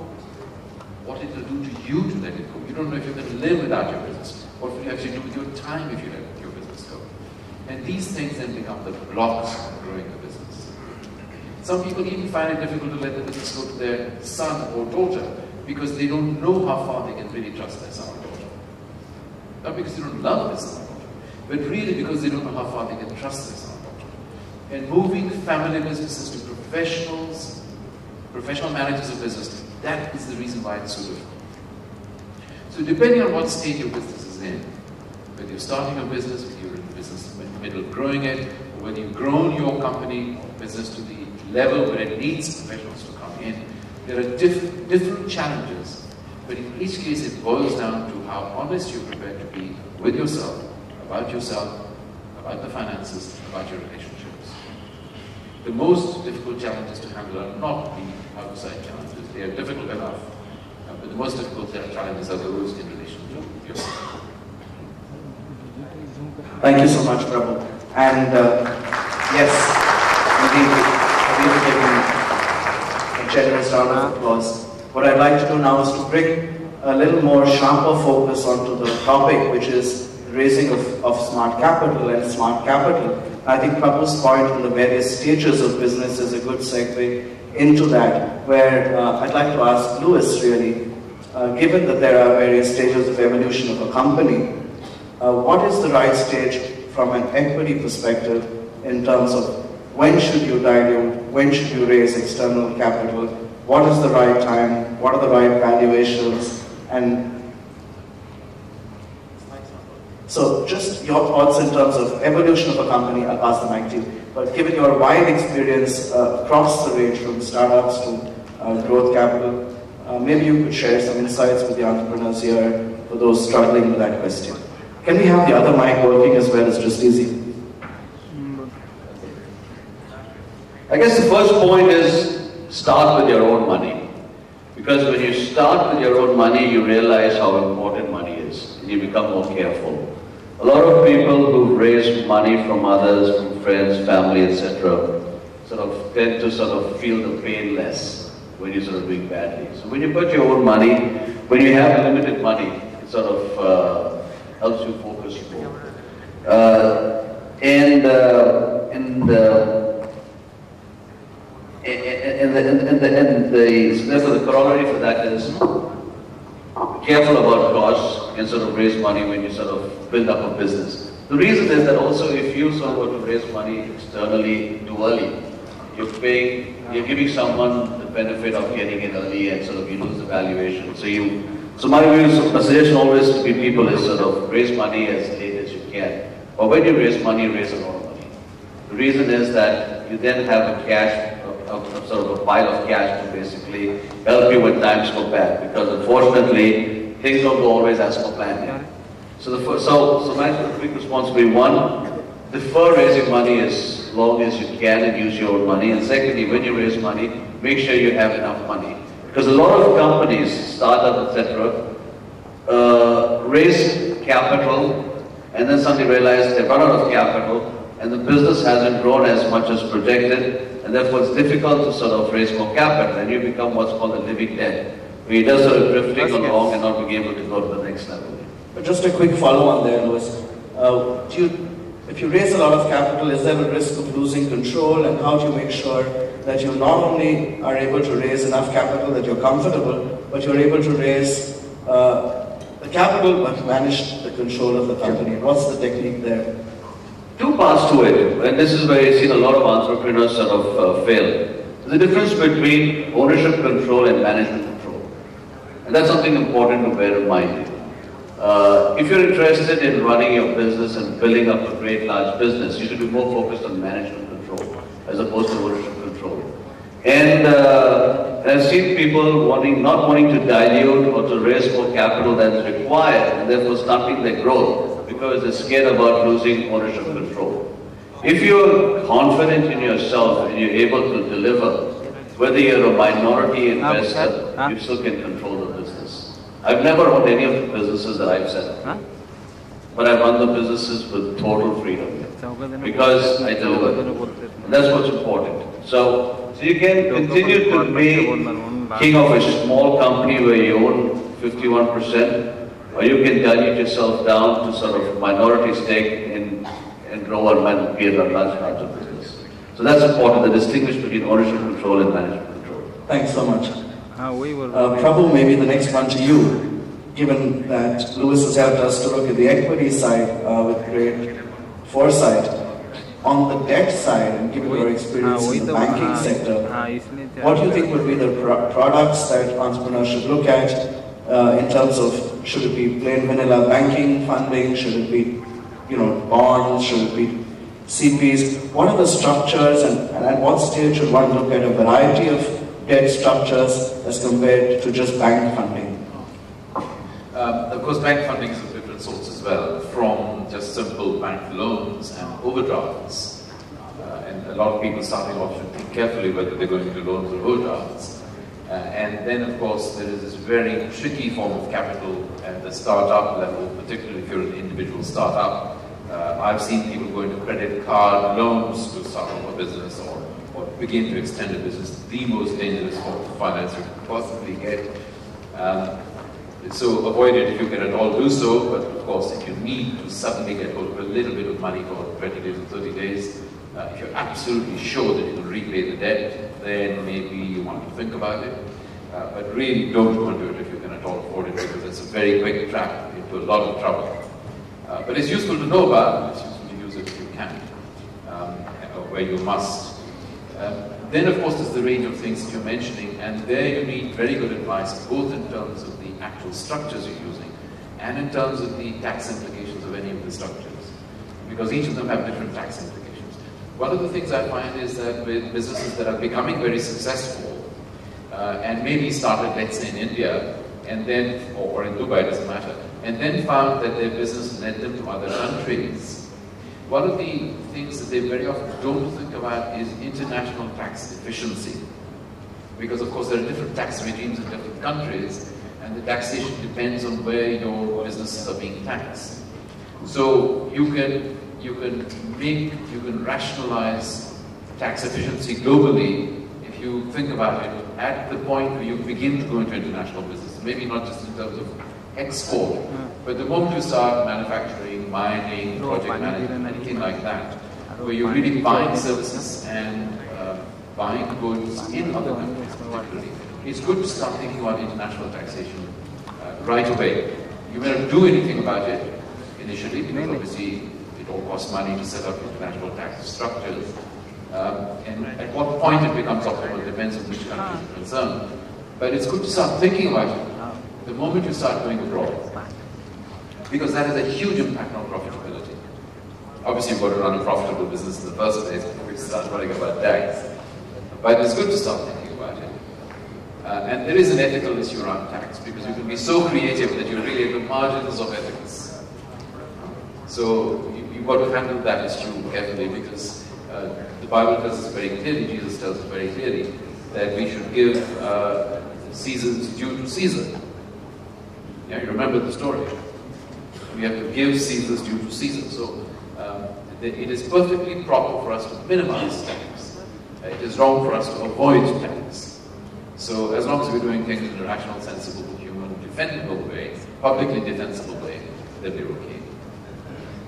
what it will do to you to let it go. You don't know if you can live without your business. What will you actually do with your time if you let your business go? And these things then become the blocks of growing the business. Some people even find it difficult to let the business go to their son or daughter because they don't know how far they can really trust their son or daughter. Not because they don't love their son or daughter, but really because they don't know how far they can trust their son or daughter. And moving family businesses to professionals, professional managers of business, that is the reason why it's so difficult. So depending on what state your business is in, whether you're starting a business, whether you're in the business in the middle of growing it, or whether you've grown your company or business to the level where it needs professionals to come in, there are different challenges. But in each case, it boils down to how honest you're prepared to be with yourself, about the finances, about your relationships. The most difficult challenges to handle are not the outside challenges. They are difficult enough. But the most difficult challenges are those in relation to yourself. Thank you so much, Prabhu. And yes, indeed, a generous round of applause. What I'd like to do now is to bring a little more sharper focus onto the topic, which is raising of smart capital and smart capital. I think Prabhu's point on the various stages of business is a good segue into that, where I'd like to ask Louis, really, given that there are various stages of evolution of a company, what is the right stage from an equity perspective in terms of when should you dilute, when should you raise external capital, what is the right time, what are the right valuations, and so just your thoughts in terms of evolution of a company. I'll pass the mic to you. But given your wide experience across the range from startups to growth capital, maybe you could share some insights with the entrepreneurs here for those struggling with that question. Can we have the other mic working as well? It's just easy. I guess the first point is start with your own money. Because when you start with your own money, you realize how important money is. And you become more careful. A lot of people who raise money from others, from friends, family, etc., sort of tend to sort of feel the pain less when you're sort of doing badly. So when you put your own money, when you have limited money, it sort of helps you focus more. Therefore the corollary for that is careful about costs and sort of raise money when you sort of build up a business. The reason is that also if you sort of were to raise money externally too early, you're giving someone the benefit of getting it early and sort of you lose the valuation. So my suggestion always to people is sort of raise money as late as you can. But when you raise money, raise a lot of money. The reason is that you then have a cash, sort of a pile of cash to basically help you when times go bad. Because unfortunately, things don't go always as per planned. So my quick response would be one, defer raising money as long as you can and use your own money. And secondly, when you raise money, make sure you have enough money. Because a lot of companies, startups, etc., raise capital and then suddenly realize they've run out of capital and the business hasn't grown as much as projected, and therefore it's difficult to sort of raise more capital, and you become what's called a living debt, where you're just sort of drifting along and not being able to go to the next level. But just a quick follow on there, Louis. if you raise a lot of capital, is there a risk of losing control, and how do you make sure that you not only are able to raise enough capital that you're comfortable, but you're able to raise the capital but manage the control of the company? What's the technique there? Two parts to it, and this is where I've seen a lot of entrepreneurs sort of fail. There's a difference between ownership control and management control. And that's something important to bear in mind. If you're interested in running your business and building up a great large business, you should be more focused on management control as opposed to ownership control. And I've seen people not wanting to dilute or to raise more capital than is required, and therefore stunting their growth because they're scared about losing ownership control. If you're confident in yourself and you're able to deliver, whether you're a minority investor, you still can control the business. I've never owned any of the businesses that I've set up, but I run the businesses with total freedom because I deliver. And that's what's important. So you can continue to be king of a small company where you own 51%, or you can dilute yourself down to sort of minority stake and grow and be a large part of business. So that's important, the distinction between ownership control and management control. Thanks so much. Prabhu, maybe the next one to you, given that Louis has helped us to look at the equity side with great foresight. On the debt side, and given your experience in the banking sector, what do you think would be the products that entrepreneurs should look at in terms of, should it be plain vanilla banking funding, should it be bonds, should it be CPs? What are the structures, and at what stage should one look at a variety of debt structures as compared to just bank funding? Of course, bank funding is of different sorts as well, from just simple bank loans and overdrafts. And a lot of people starting off should think carefully whether they're going to do loans or overdrafts. And then, of course, there is this very tricky form of capital at the startup level, particularly if you're an individual startup. I've seen people go into credit card loans to start off a business or begin to extend a business. The most dangerous form of finance you can possibly get. So avoid it if you can at all do so, but of course if you need to suddenly get hold of a little bit of money for 20 days or 30 days, if you're absolutely sure that you can repay the debt, then maybe you want to think about it. But really don't go into it if you can at all afford it, because it's a very quick trap into a lot of trouble. But it's useful to know about, it's useful to use it if you can, where you must. Then of course there's the range of things that you're mentioning, and there you need very good advice, both in terms of the actual structures you're using, and in terms of the tax implications of any of the structures, because each of them have different tax implications. One of the things I find is that with businesses that are becoming very successful, and maybe started, let's say, in India, and then, or in Dubai, doesn't matter, and then found that their business led them to other countries. One of the things that they very often don't think about is international tax efficiency. Because of course there are different tax regimes in different countries, and the taxation depends on where your businesses are being taxed. So you can rationalize tax efficiency globally if you think about it at the point where you begin to go into international business. Maybe not just in terms of export, but the moment you start manufacturing, mining, project management, anything like that, where you're really buying services and buying goods in other countries particularly, it's good to start thinking about international taxation right away. You may not do anything about it initially, because obviously it all costs money to set up international tax structures. And at what point it becomes optimal depends on which country is concerned. But it's good to start thinking about it the moment you start going abroad, because that has a huge impact on profitability. Obviously, you've got to run a profitable business in the first place before you start worrying about tax. But it's good to start thinking about it. And there is an ethical issue around tax, because you can be so creative that you're really at the margins of ethics. So you've got to handle that issue carefully, because the Bible tells us very clearly, Jesus tells us very clearly, that we should give Caesar's due to Caesar. Yeah, you remember the story. We have to give Caesar's due to Caesar. So it is perfectly proper for us to minimize tax. It is wrong for us to avoid tax. So as long as we're doing things in a rational, sensible, human, defendable way, publicly defensible way, then we're okay.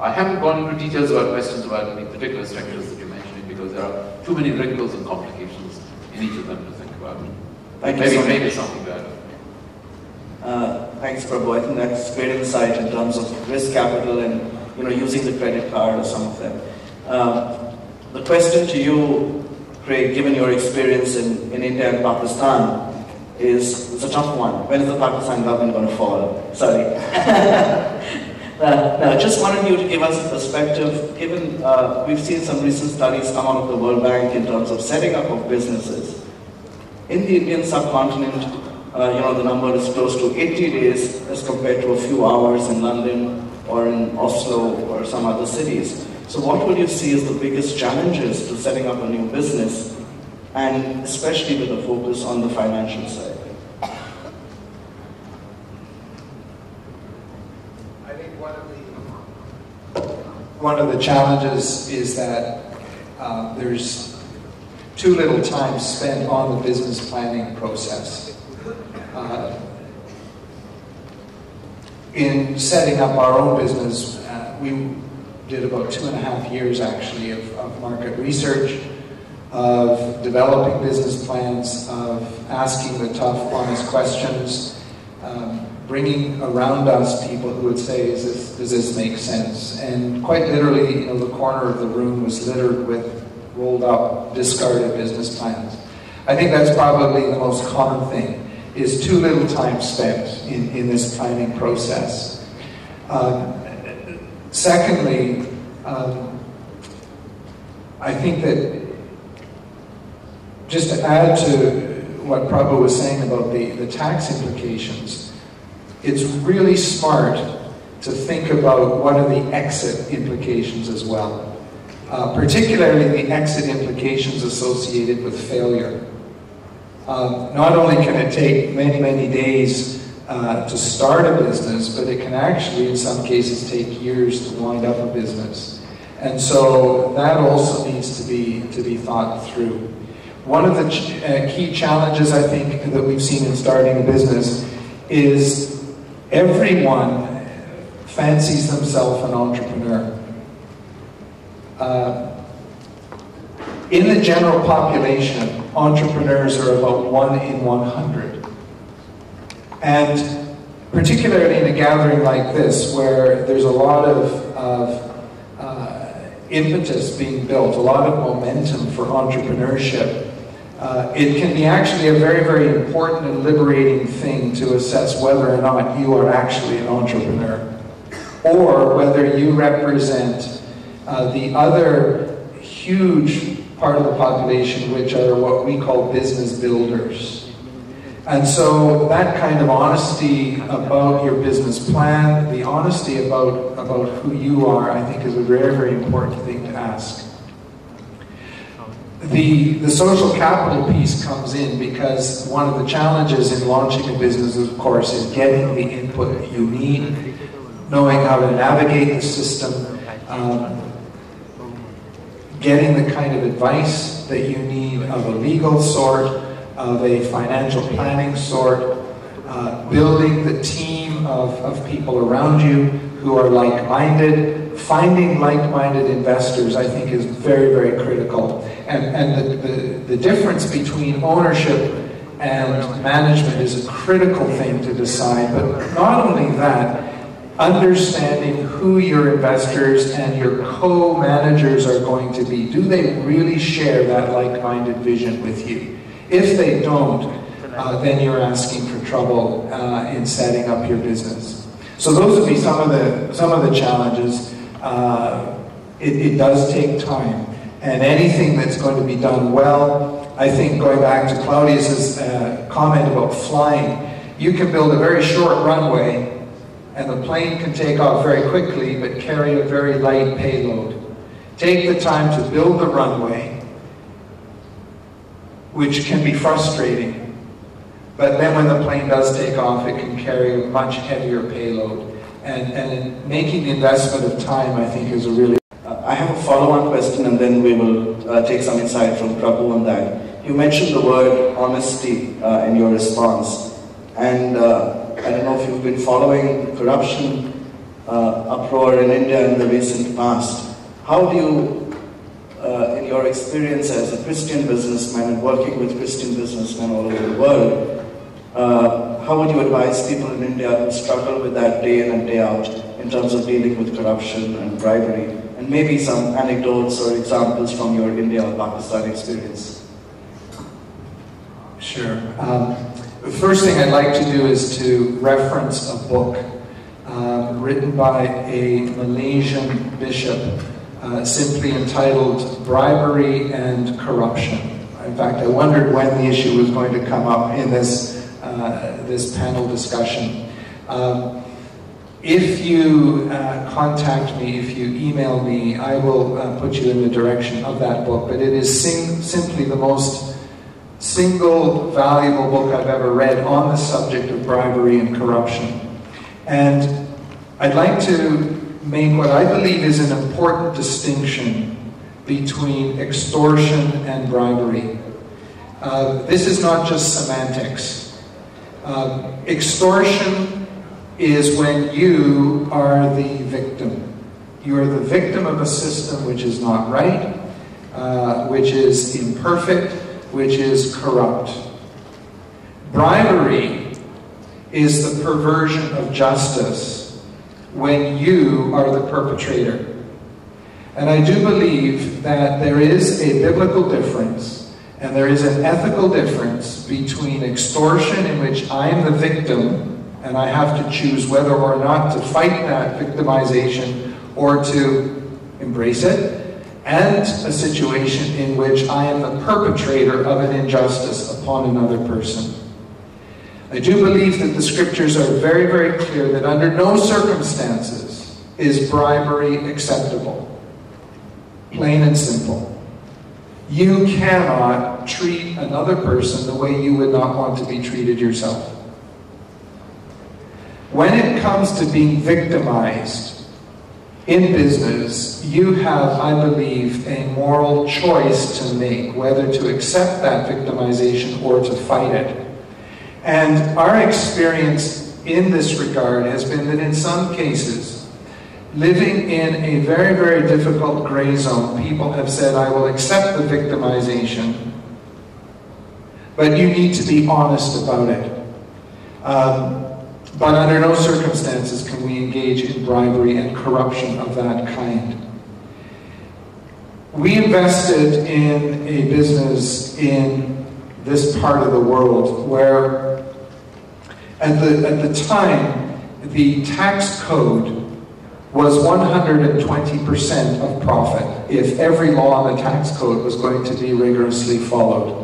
I haven't gone into details about questions about any particular sectors that you're mentioning because there are too many wrinkles and complications in each of them to think about. Maybe something to add. Thanks, Prabhu. I think that's great insight in terms of risk capital and using the credit card or some of them. The question to you, Craig, given your experience in India and Pakistan, it's a tough one. When is the Pakistan government going to fall? Sorry. Now, just wanted you to give us a perspective, given we've seen some recent studies come out of the World Bank in terms of setting up of businesses. In the Indian subcontinent, the number is close to 80 days as compared to a few hours in London or in Oslo or some other cities. So what would you see as the biggest challenges to setting up a new business, and especially with a focus on the financial side? I think one of the challenges is that there's too little time spent on the business planning process. In setting up our own business, we did about 2.5 years actually of market research, of developing business plans, of asking the tough, honest questions, bringing around us people who would say, does this make sense? And quite literally, the corner of the room was littered with rolled up, discarded business plans. I think that's probably the most common thing, is too little time spent in this planning process. Secondly, I think that just to add to what Prabhu was saying about the tax implications, it's really smart to think about what are the exit implications as well. Particularly the exit implications associated with failure. Not only can it take many, many days to start a business, but it can actually, in some cases, take years to wind up a business. And so that also needs to be thought through. One of the key challenges, I think, that we've seen in starting a business is everyone fancies themselves an entrepreneur. In the general population, entrepreneurs are about 1 in 100. And particularly in a gathering like this, where there's a lot of impetus being built, a lot of momentum for entrepreneurship, it can be actually a very, very important and liberating thing to assess whether or not you are actually an entrepreneur, or whether you represent the other huge part of the population, which are what we call business builders. And so that kind of honesty about your business plan, the honesty about who you are, I think is a very, very important thing to ask. The social capital piece comes in because one of the challenges in launching a business, of course, is getting the input that you need, knowing how to navigate the system, getting the kind of advice that you need of a legal sort, of a financial planning sort, building the team of people around you who are like-minded. Finding like-minded investors, I think, is very, very critical. And the difference between ownership and management is a critical thing to decide. But not only that, understanding who your investors and your co-managers are going to be. Do they really share that like-minded vision with you? If they don't, then you're asking for trouble in setting up your business. So those would be some of the challenges. It does take time, and anything that's going to be done well, I think going back to Claudius's comment about flying, you can build a very short runway and the plane can take off very quickly but carry a very light payload. Take the time to build the runway, which can be frustrating, but then when the plane does take off, it can carry a much heavier payload. And making the investment of time, I think, is a really... I have a follow-on question, and then we will take some insight from Prabhu on that. You mentioned the word honesty in your response, and I don't know if you've been following corruption uproar in India in the recent past. How do you, in your experience as a Christian businessman and working with Christian businessmen all over the world, how would you advise people in India who struggle with that day in and day out in terms of dealing with corruption and bribery? And maybe some anecdotes or examples from your India or Pakistan experience. Sure. The first thing I'd like to do is to reference a book written by a Malaysian bishop simply entitled Bribery and Corruption. In fact, I wondered when the issue was going to come up in this panel discussion. If you contact me, if you email me, I will put you in the direction of that book. But it is simply the most single valuable book I've ever read on the subject of bribery and corruption. And I'd like to make what I believe is an important distinction between extortion and bribery. This is not just semantics. Extortion is when you are the victim. You are the victim of a system which is not right, which is imperfect, which is corrupt. Bribery is the perversion of justice when you are the perpetrator. And I do believe that there is a biblical difference and there is an ethical difference between extortion, in which I am the victim and I have to choose whether or not to fight that victimization or to embrace it, and a situation in which I am the perpetrator of an injustice upon another person. I do believe that the scriptures are very, very clear that under no circumstances is bribery acceptable. Plain and simple. You cannot treat another person the way you would not want to be treated yourself. When it comes to being victimized in business, you have, I believe, a moral choice to make, whether to accept that victimization or to fight it. And our experience in this regard has been that in some cases, living in a very, very difficult gray zone, people have said, I will accept the victimization, but you need to be honest about it. But under no circumstances can we engage in bribery and corruption of that kind. We invested in a business in this part of the world where at the time the tax code was 120% of profit if every law in the tax code was going to be rigorously followed.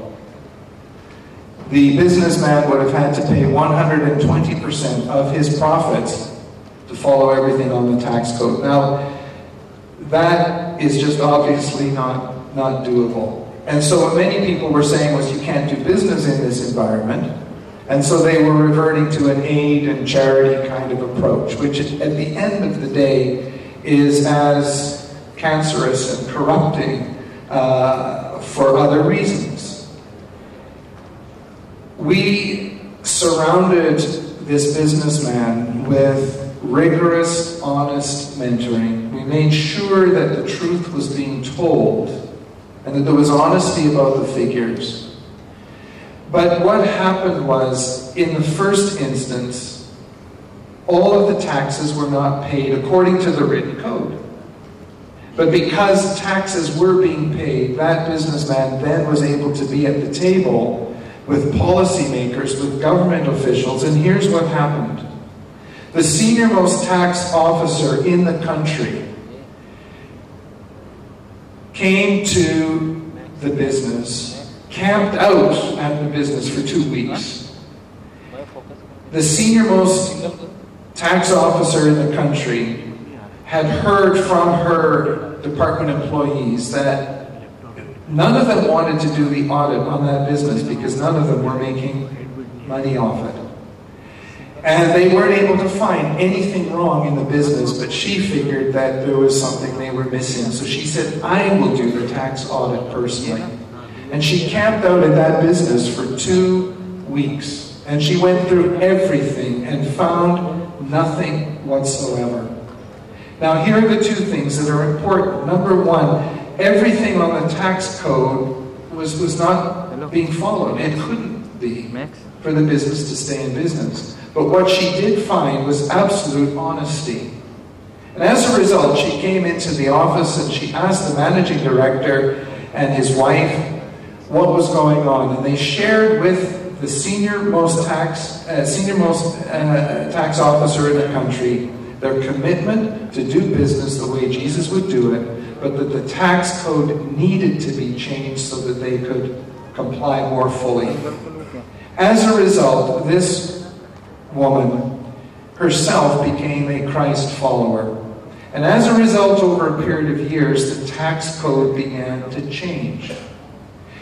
The businessman would have had to pay 120% of his profits to follow everything on the tax code. Now, that is just obviously not doable. And so what many people were saying was, you can't do business in this environment. And so they were reverting to an aid and charity kind of approach, which at the end of the day is as cancerous and corrupting for other reasons. We surrounded this businessman with rigorous, honest mentoring. We made sure that the truth was being told and that there was honesty about the figures. But what happened was, in the first instance, all of the taxes were not paid according to the written code. But because taxes were being paid, that businessman then was able to be at the table with policymakers, with government officials, and here's what happened. The senior-most tax officer in the country came to the business, camped out at the business for 2 weeks. The senior-most tax officer in the country had heard from her department employees that none of them wanted to do the audit on that business because none of them were making money off it. And they weren't able to find anything wrong in the business, but she figured that there was something they were missing. So she said, I will do the tax audit personally. And she camped out at that business for 2 weeks. And she went through everything and found nothing whatsoever. Now here are the two things that are important. Number one, everything on the tax code was not being followed. It couldn't be for the business to stay in business. But what she did find was absolute honesty. And as a result, she came into the office and she asked the managing director and his wife what was going on. And they shared with the senior-most tax officer in the country their commitment to do business the way Jesus would do it, but that the tax code needed to be changed so that they could comply more fully. As a result, this woman herself became a Christ follower. And as a result, over a period of years, the tax code began to change.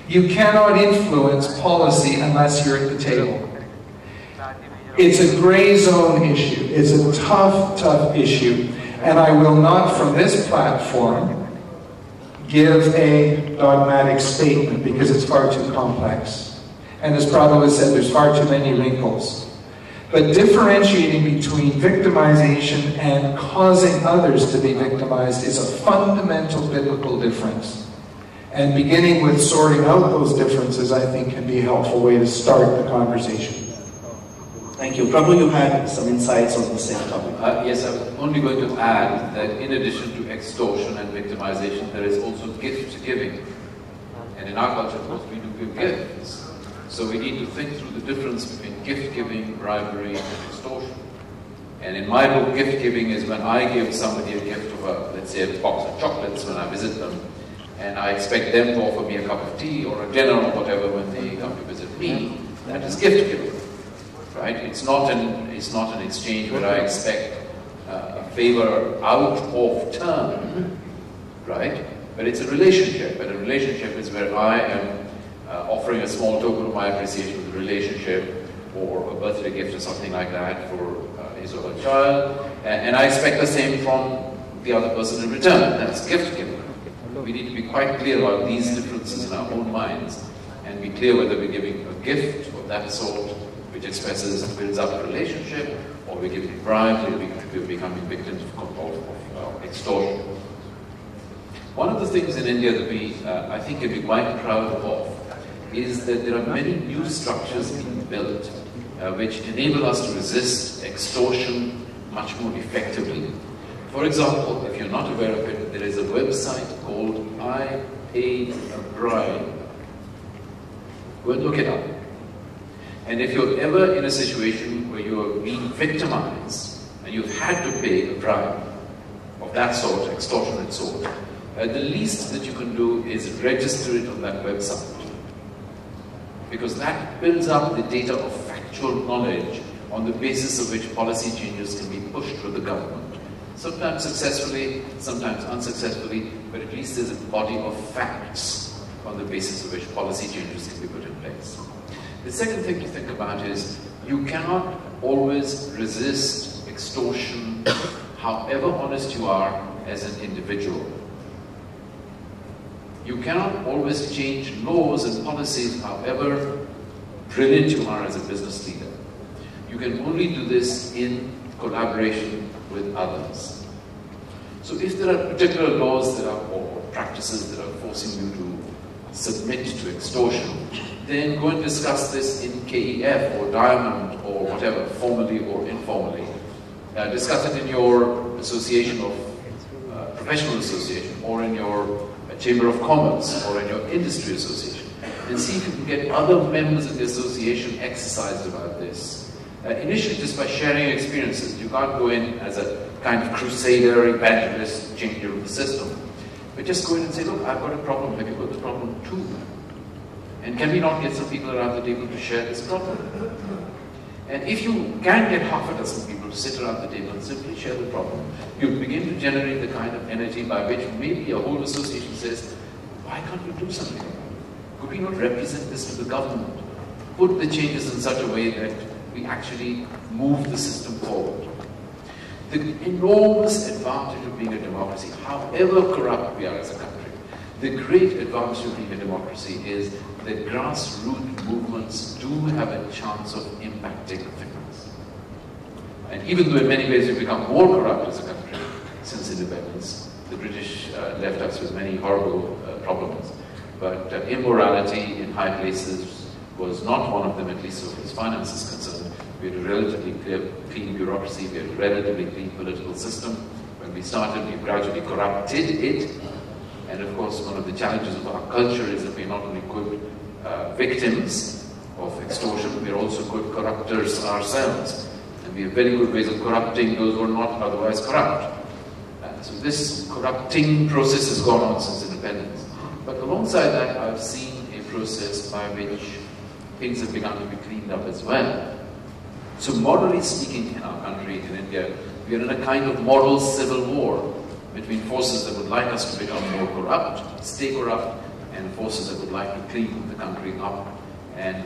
You cannot influence policy unless you're at the table. It's a gray zone issue. It's a tough, tough issue. And I will not, from this platform, give a dogmatic statement because it's far too complex. And as Prabhu has said, there's far too many wrinkles. But differentiating between victimization and causing others to be victimized is a fundamental biblical difference. And beginning with sorting out those differences, I think, can be a helpful way to start the conversation. Thank you. Prabhu, you had some insights on the same topic. Yes, I was only going to add that in addition to extortion and victimization, there is also gift giving. And in our culture, of course, we do give gifts. So we need to think through the difference between gift giving, bribery, and extortion. And in my book, gift giving is when I give somebody a gift of, let's say, a box of chocolates when I visit them, and I expect them to offer me a cup of tea or a dinner or whatever when they come to visit me. That is gift giving. Right? It's not an exchange where I expect a favor out of turn, right? But it's a relationship. And a relationship is where I am offering a small token of my appreciation of the relationship, or a birthday gift or something like that for his or her child, and I expect the same from the other person in return. That's gift giving. We need to be quite clear about these differences in our own minds, and be clear whether we're giving a gift of that sort, which expresses and builds up a relationship, or we're giving bribes, or we're becoming victims of extortion. One of the things in India that we, I think, can be quite proud of is that there are many new structures being built which enable us to resist extortion much more effectively. For example, if you're not aware of it, there is a website called I Paid a Bribe. Go and look it up. And if you're ever in a situation where you are being victimized and you've had to pay a bribe of that sort, extortionate sort, the least that you can do is register it on that website. Because that builds up the data of factual knowledge on the basis of which policy changes can be pushed through the government. Sometimes successfully, sometimes unsuccessfully, but at least there's a body of facts on the basis of which policy changes can be put in place. The second thing to think about is you cannot always resist extortion, however honest you are as an individual. You cannot always change laws and policies, however brilliant you are as a business leader. You can only do this in collaboration with others. So if there are particular laws that are, or practices that are forcing you to submit to extortion, then go and discuss this in KEF or Diamond or whatever, formally or informally. Discuss it in your association of, professional association, or in your Chamber of Commerce, or in your industry association, and see if you can get other members of the association exercised about this. Initially, just by sharing experiences. You can't go in as a kind of crusader, evangelist, changer of the system. But just go in and say, look, I've got a problem, have you got the problem too? And can we not get some people around the table to share this problem? And if you can get half a dozen people to sit around the table and simply share the problem, you begin to generate the kind of energy by which maybe a whole association says, why can't we do something about it? Could we not represent this to the government? Put the changes in such a way that we actually move the system forward. The enormous advantage of being a democracy, however corrupt we are as a country, the great advantage of being a democracy is that grassroots movements do have a chance of impacting things. And even though in many ways we've become more corrupt as a country, since independence. The British left us with many horrible problems, but immorality in high places was not one of them, at least so far as finance is concerned. We had a relatively clean bureaucracy, we had a relatively clean political system. When we started, we gradually corrupted it. And of course, one of the challenges of our culture is that we're not only good victims of extortion, we're also good corruptors ourselves. And we have very good ways of corrupting those who are not otherwise corrupt. So this corrupting process has gone on since independence. But alongside that, I've seen a process by which things have begun to be cleaned up as well. So morally speaking, in our country, in India, we are in a kind of moral civil war between forces that would like us to become more corrupt, stay corrupt, and forces that would like to clean the country up. And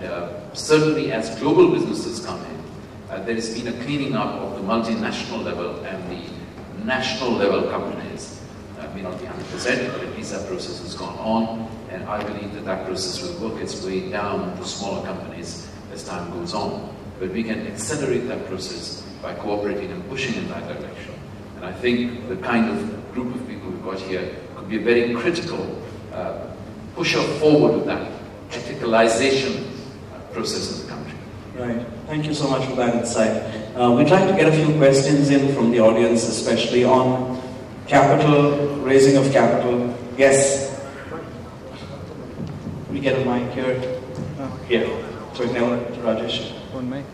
certainly as global businesses come in, there has been a cleaning up of the multinational level and the national level companies. May not be 100%, but at least that process has gone on, and I believe that that process will work its way down to smaller companies as time goes on. But we can accelerate that process by cooperating and pushing in that direction. And I think the kind of group of people we've got here could be a very critical pusher forward of that ethicalization process in the country. Right. Thank you so much for that insight. We'd like to get a few questions in from the audience, especially on capital, raising of capital. Yes? We get a mic here. Here. So Agnelorajesh. One mic.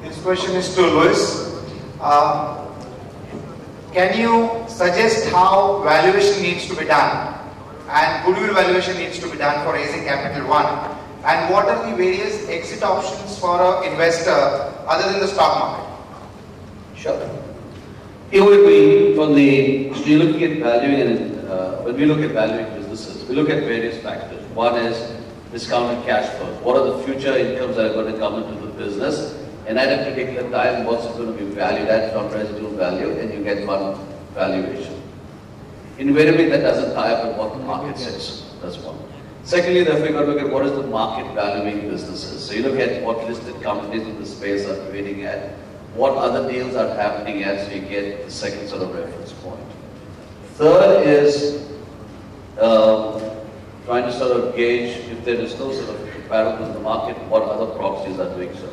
This question is to Louis. Can you suggest how valuation needs to be done and goodwill valuation needs to be done for raising capital one? And what are the various exit options for an investor other than the stock market? Sure. It would be from the, so you're looking at valuing, and when we look at valuing businesses, we look at various factors. One is discounted cash flow. What are the future incomes that are going to come into the business? And at a particular time, what's it going to be valued at from residual value, and you get one valuation. Invariably, that doesn't tie up with what the market says. That's one. Secondly, therefore, you've got to look at what is the market valuing businesses. So you look at what listed companies in the space are trading at, what other deals are happening at, so you get the second sort of reference point. Third is trying to sort of gauge if there is no sort of comparable in the market, what other proxies are doing so.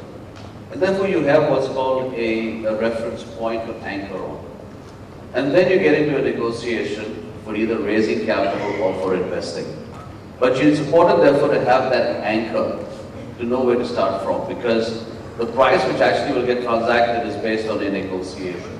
And therefore you have what's called a reference point to anchor on. And then you get into a negotiation for either raising capital or for investing. But it's important therefore to have that anchor to know where to start from, because the price which actually will get transacted is based on a negotiation.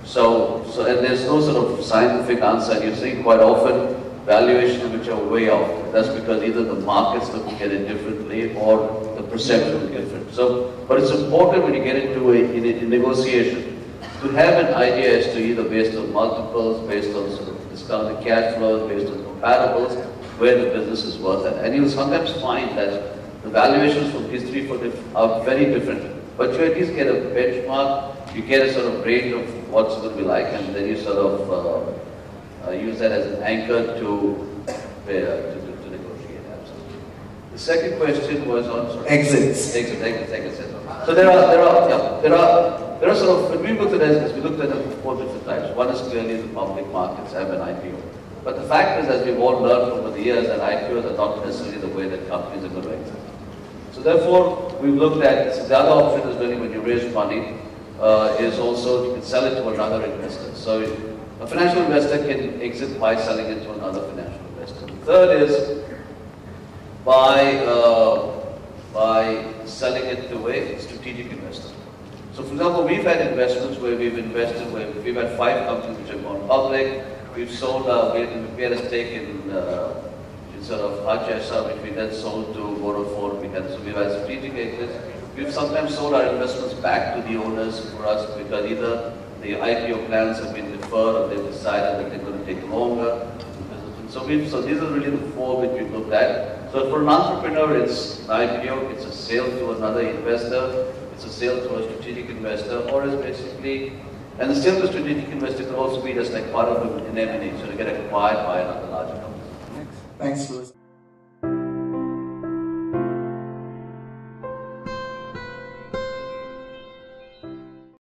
So and there's no sort of scientific answer. You're seeing quite often valuations which are way off. That's because either the market's looking at it differently or the perception is different. So, but it's important when you get into a negotiation to have an idea as to either based on multiples, based on sort of discounted cash flows, based on comparables, where the business is worth at. And you'll sometimes find that the valuations from history are very different. But you at least get a benchmark, you get a sort of range of what's going to be like, and then you sort of use that as an anchor to negotiate. Absolutely. The second question was on exits. Exits. So there are sort of, when we looked at exits, we looked at them four different types. One is clearly the public markets have an IPO. But the fact is, as we've all learned over the years, that IPOs are not necessarily the way that companies are going to exit. So therefore, we've looked at, so the other option is really when you raise money, is also you can sell it to another investor. So a financial investor can exit by selling it to another financial investor. The third is by selling it to a strategic investor. So for example, we've had investments where we've invested, where we've had 5 companies which have gone public. We've sold, we had a stake in sort of Hajjasa, which we then sold to Vodafone. So we've had strategic exits. We've sometimes sold our investments back to the owners for us because either the IPO plans have been deferred or they've decided that they're going to take longer. So these are really the 4 which we've looked at. So for an entrepreneur, it's an IPO, it's a sale to another investor, it's a sale to a strategic investor, or it's basically, and the sale to a strategic investor could also be just like part of an M&A, so to get acquired by another larger company. Thanks, Louis.